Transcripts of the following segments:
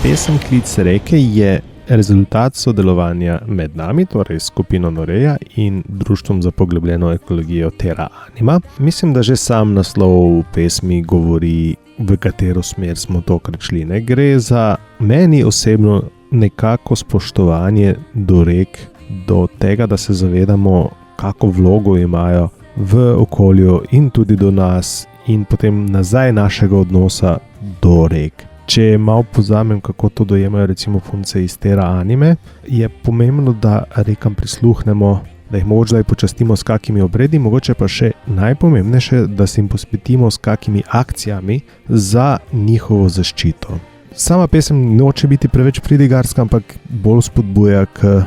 Pesem Klic reke je rezultat sodelovanja med nami, torej skupino Norea in Društvom za poglobljeno ekologijo Terra Anima. Mislim, da že sam naslov pesmi govori, v katero smer smo tokrat šli. Ne gre za meni osebno nekako spoštovanje do rek, do tega, da se zavedamo, kako vlogo imajo v okolju in tudi do nas in potem nazaj našega odnosa do rek. Če malo pozamem, kako to dojemajo recimo punce iz Terra Anime, je pomembno, da rekam prisluhnemo, da jih mogoče počastimo s kakimi obredi, mogoče pa še najpomembnejše, da se jim posvetimo s kakimi akcijami za njihovo zaščito. Sama pesem noče biti preveč pridigarska, ampak bolj spodbuja k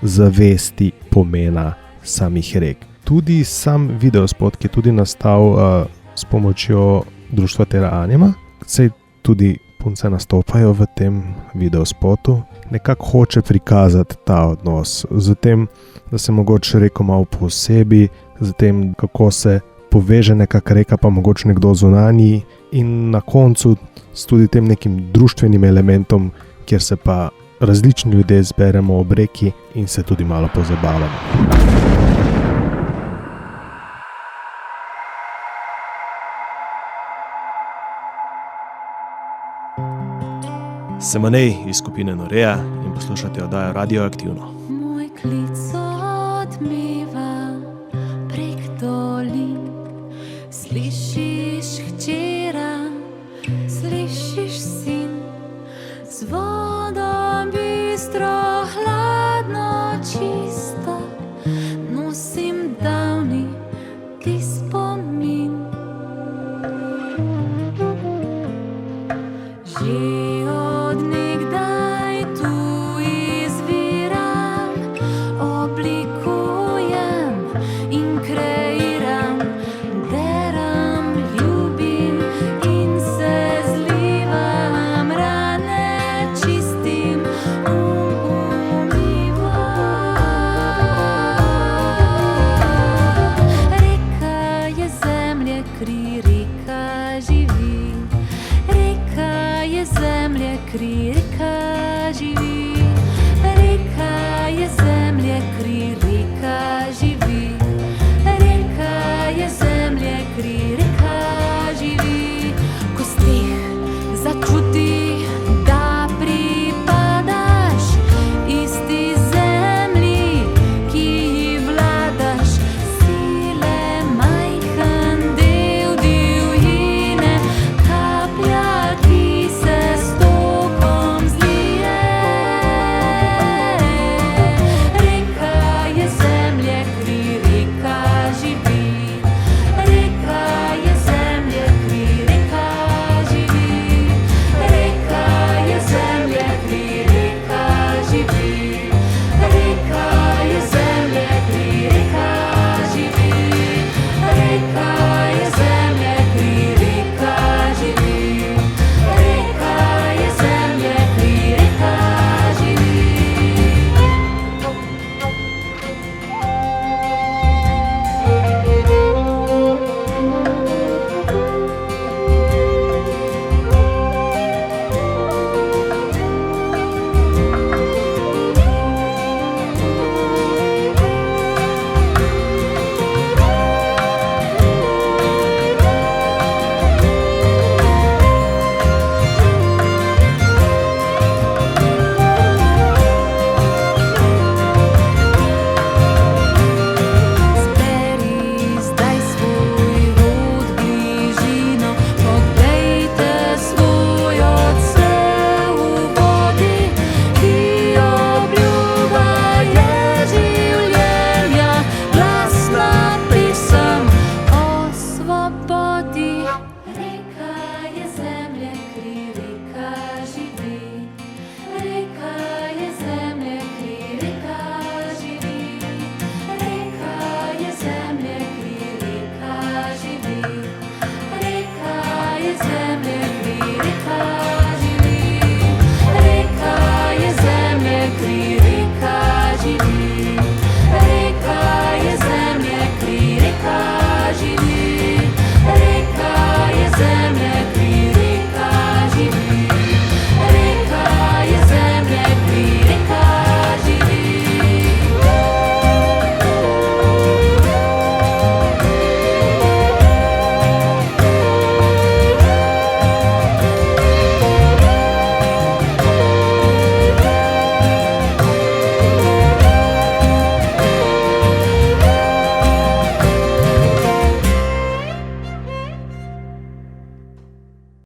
zavesti pomena samih rek. Tudi sam videospot, ki je tudi nastal s pomočjo Društva Terra Anima, saj tudi punce nastopajo v tem videospotu, nekako hoče prikazati ta odnos, z tem, da se mogoče reko malo posebi, z tem, kako se poveže nekak reka, pa mogoče nekdo zunanji in na koncu s tudi tem nekim društvenim elementom, kjer se pa različni ljudje zberemo ob reki in se tudi malo pozabavamo. Sem Anej iz skupine Norea in poslušate oddajo Radioaktivno. Moj klic odmeva prek dolin. Slišiš hčera, slišiš sin, z vodo bistro, hladno, čisto, nosim davni ti spomin. Kri, reka